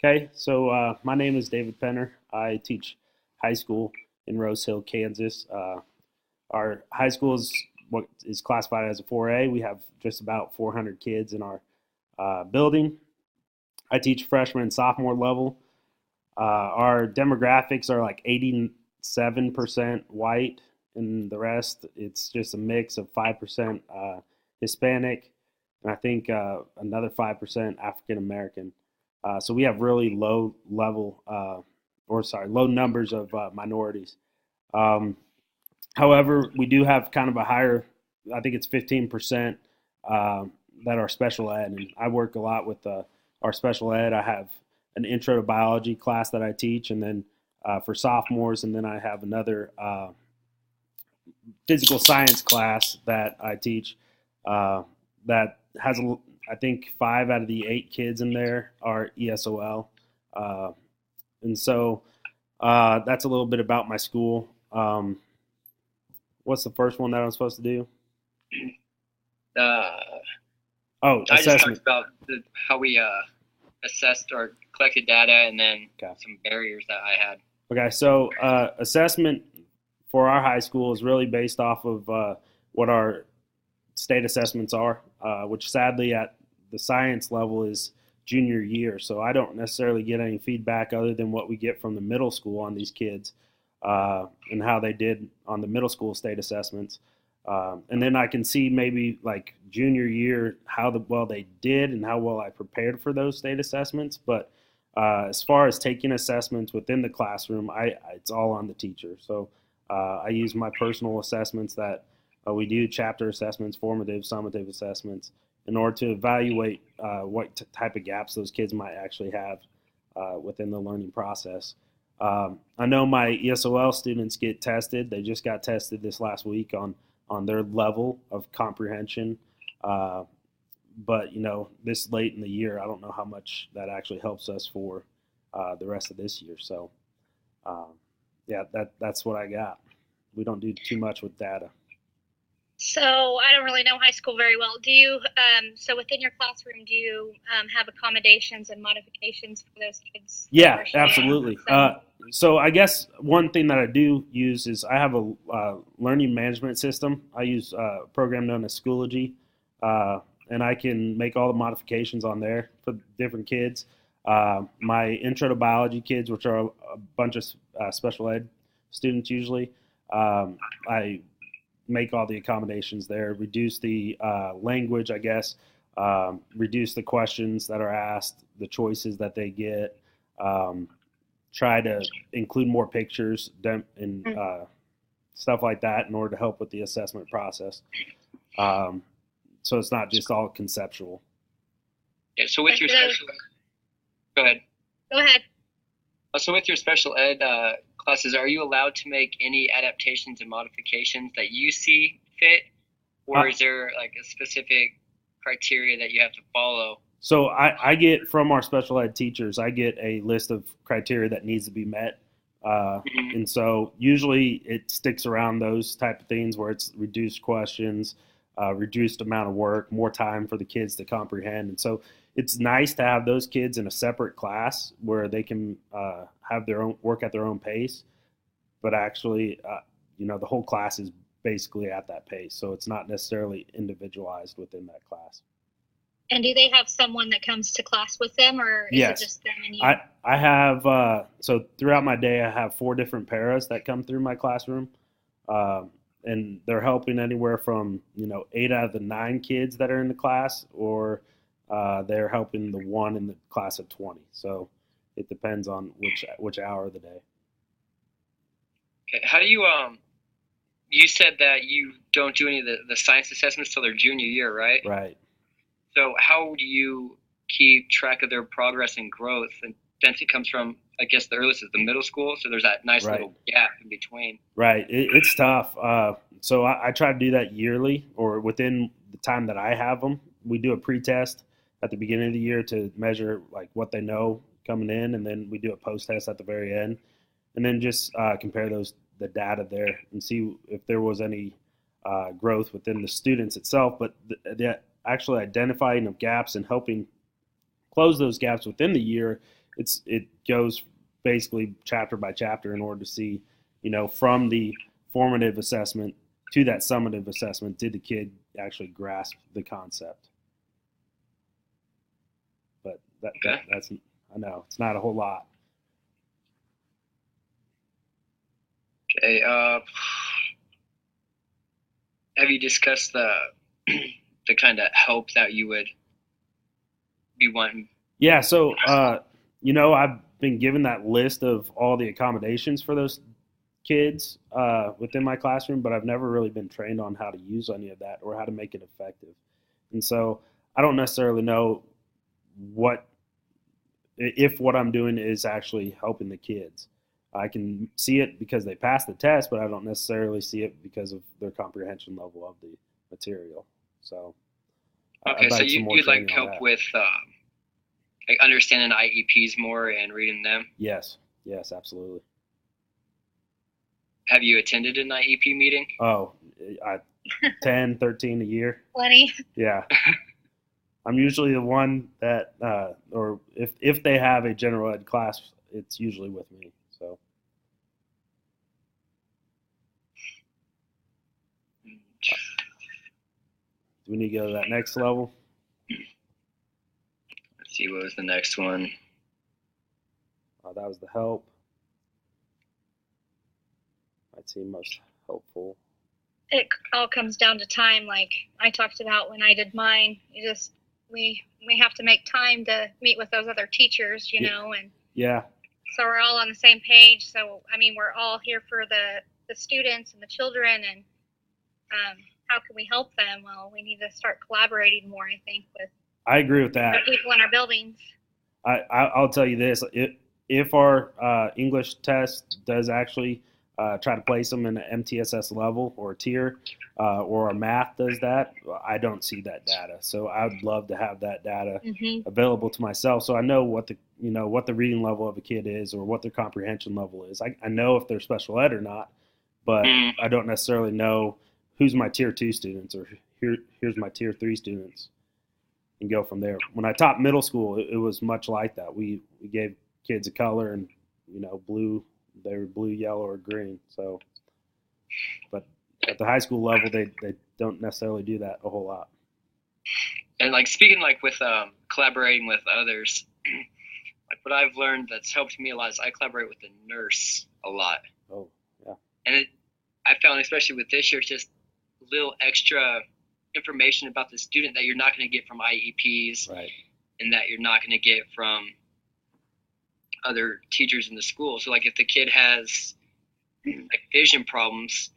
Okay, so my name is David Penner. I teach high school in Rose Hill, Kansas. Our high school is what is classified as a 4A. We have just about 400 kids in our building. I teach freshman and sophomore level. Our demographics are like 87% white, and the rest, it's just a mix of 5% Hispanic, and I think another 5% African American. So we have really low level, low numbers of minorities. Um, However, we do have kind of a higher, I think it's 15% uh, that are special ed. And I work a lot with our special ed. I have an intro to biology class that I teach, and then for sophomores, and then I have another physical science class that I teach that has, I think, 5 out of the 8 kids in there are ESOL. Uh, and so that's a little bit about my school. What's the first one that I'm supposed to do? Uh, Oh, I just talked assessment. about how we assessed or collected data, and then Okay. some barriers that I had. Okay. So assessment for our high school is really based off of what our state assessments are, which sadly at the science level is junior year. So I don't necessarily get any feedback other than what we get from the middle school on these kids and how they did on the middle school state assessments. And then I can see maybe like junior year how well they did and how well I prepared for those state assessments. But as far as taking assessments within the classroom, it's all on the teacher. So I use my personal assessments that we do chapter assessments, formative, summative assessments, in order to evaluate what type of gaps those kids might actually have within the learning process. I know my ESOL students get tested. They just got tested this last week on their level of comprehension. But this late in the year, I don't know how much that actually helps us for the rest of this year. So, um, yeah, that's what I got. We don't do too much with data. So I don't really know high school very well. Do you, so within your classroom, do you have accommodations and modifications for those kids? Yeah, absolutely. So I guess one thing that I do use is I have a learning management system. I use a program known as Schoology, and I can make all the modifications on there for different kids. My intro to biology kids, which are a bunch of special ed students usually, I make all the accommodations there, reduce the language, I guess, reduce the questions that are asked, the choices that they get, try to include more pictures and stuff like that in order to help with the assessment process. So it's not just all conceptual. Yeah. So with your special, go ahead. Go ahead. So with your special ed classes, are you allowed to make any adaptations and modifications that you see fit, or is there like a specific criteria that you have to follow? So I get from our special ed teachers, I get a list of criteria that needs to be met. And so usually it sticks around those type of things where it's reduced questions, reduced amount of work, more time for the kids to comprehend. And so it's nice to have those kids in a separate class where they can have their own work at their own pace. But actually, the whole class is basically at that pace. So it's not necessarily individualized within that class. And do they have someone that comes to class with them, or is it just them and you? I have, so throughout my day, I have 4 different paras that come through my classroom. And they're helping anywhere from, 8 out of the 9 kids that are in the class, or they're helping the one in the class of 20. So it depends on which hour of the day. Okay. How do you said that you don't do any of the science assessments till their junior year, right? Right. So how do you keep track of their progress and growth? And since it comes from, I guess, the earliest is the middle school, so there's that nice little gap in between. Right. It's tough. So I try to do that yearly or within the time that I have them. We do a pre-test at the beginning of the year to measure like what they know coming in, and then we do a post-test at the very end, and then just compare the data there and see if there was any growth within the students itself. But the actually identifying of gaps and helping close those gaps within the year, it goes basically chapter by chapter in order to see, from the formative assessment to that summative assessment, did the kid actually grasp the concept? But that's, I know it's not a whole lot. Okay. Have you discussed the kind of help that you would be wanting? Yeah. So, I've been given that list of all the accommodations for those kids within my classroom, but I've never really been trained on how to use any of that or how to make it effective. And so I don't necessarily know if what I'm doing is actually helping the kids. I can see it because they passed the test, but I don't necessarily see it because of their comprehension level of the material. So, okay, so you'd like help with like understanding IEPs more and reading them? Yes, absolutely. Have you attended an IEP meeting? Oh, 10, 13 a year. Plenty. Yeah. I'm usually the one that, or if they have a general ed class, it's usually with me. So. Do we need to go to that next level? Let's see, what was the next one? That was the help. I'd say most helpful. It all comes down to time, like I talked about when I did mine. We have to make time to meet with those other teachers, and yeah. So we're all on the same page. So I mean, we're all here for the students and the children, and how can we help them? Well, we need to start collaborating more, I think, with. I agree with that. The people in our buildings. I'll tell you this: if our English test does actually try to place them in an MTSS level or tier, or our math does that, I don't see that data. So I would love to have that data available to myself, so I know what the reading level of a kid is or what their comprehension level is. I know if they're special ed or not, but I don't necessarily know who's my tier 2 students or here's my tier 3 students, and go from there. When I taught middle school, it was much like that. We gave kids a color and blue. They were blue, yellow, or green. So, but at the high school level, they don't necessarily do that a whole lot. And like speaking like with collaborating with others, like what I've learned that's helped me a lot is I collaborate with the nurse a lot. Oh, yeah. And I found, especially with this year, just a little extra information about the student that you're not going to get from IEPs, right, and that you're not going to get from other teachers in the school. So like if the kid has like vision problems,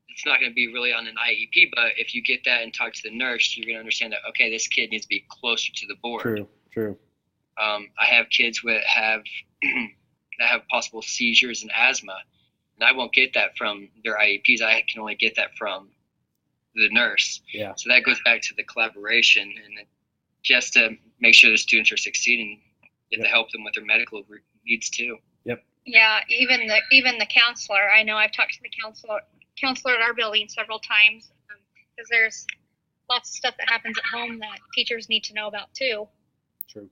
it's not going to be really on an IEP, but if you get that and talk to the nurse, you're going to understand that, okay, this kid needs to be closer to the board. True. I have kids that have possible seizures and asthma, and I won't get that from their IEPs. I can only get that from the nurse. Yeah. So that goes back to the collaboration, and just to make sure the students are succeeding, you have to help them with their medical needs too. Yep. Yeah, even the counselor. I know I've talked to the counselor at our building several times, because there's lots of stuff that happens at home that teachers need to know about too. True.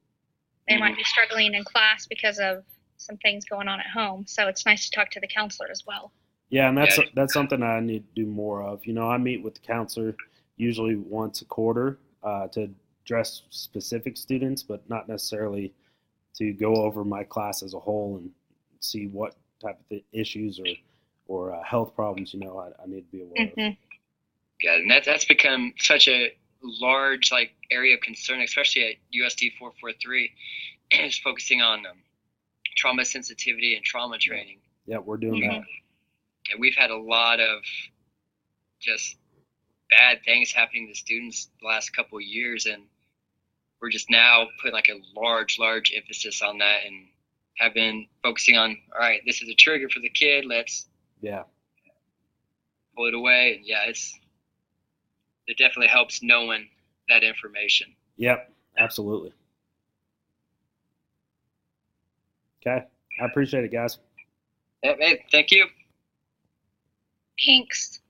They might be struggling in class because of some things going on at home, so it's nice to talk to the counselor as well. Yeah, and that's something I need to do more of. I meet with the counselor usually once a quarter to address specific students, but not necessarily to go over my class as a whole and see what type of issues or health problems I need to be aware of. Yeah, and that's become such a large area of concern, especially at USD 443, is focusing on trauma sensitivity and trauma training. Yeah, we're doing that. And we've had a lot of just bad things happening to students the last couple of years, and we're just now putting a large emphasis on that, and have been focusing on, all right, this is a trigger for the kid, let's pull it away. And it definitely helps knowing that information. Yep, absolutely. Okay, I appreciate it, guys. Hey, thank you. Thanks.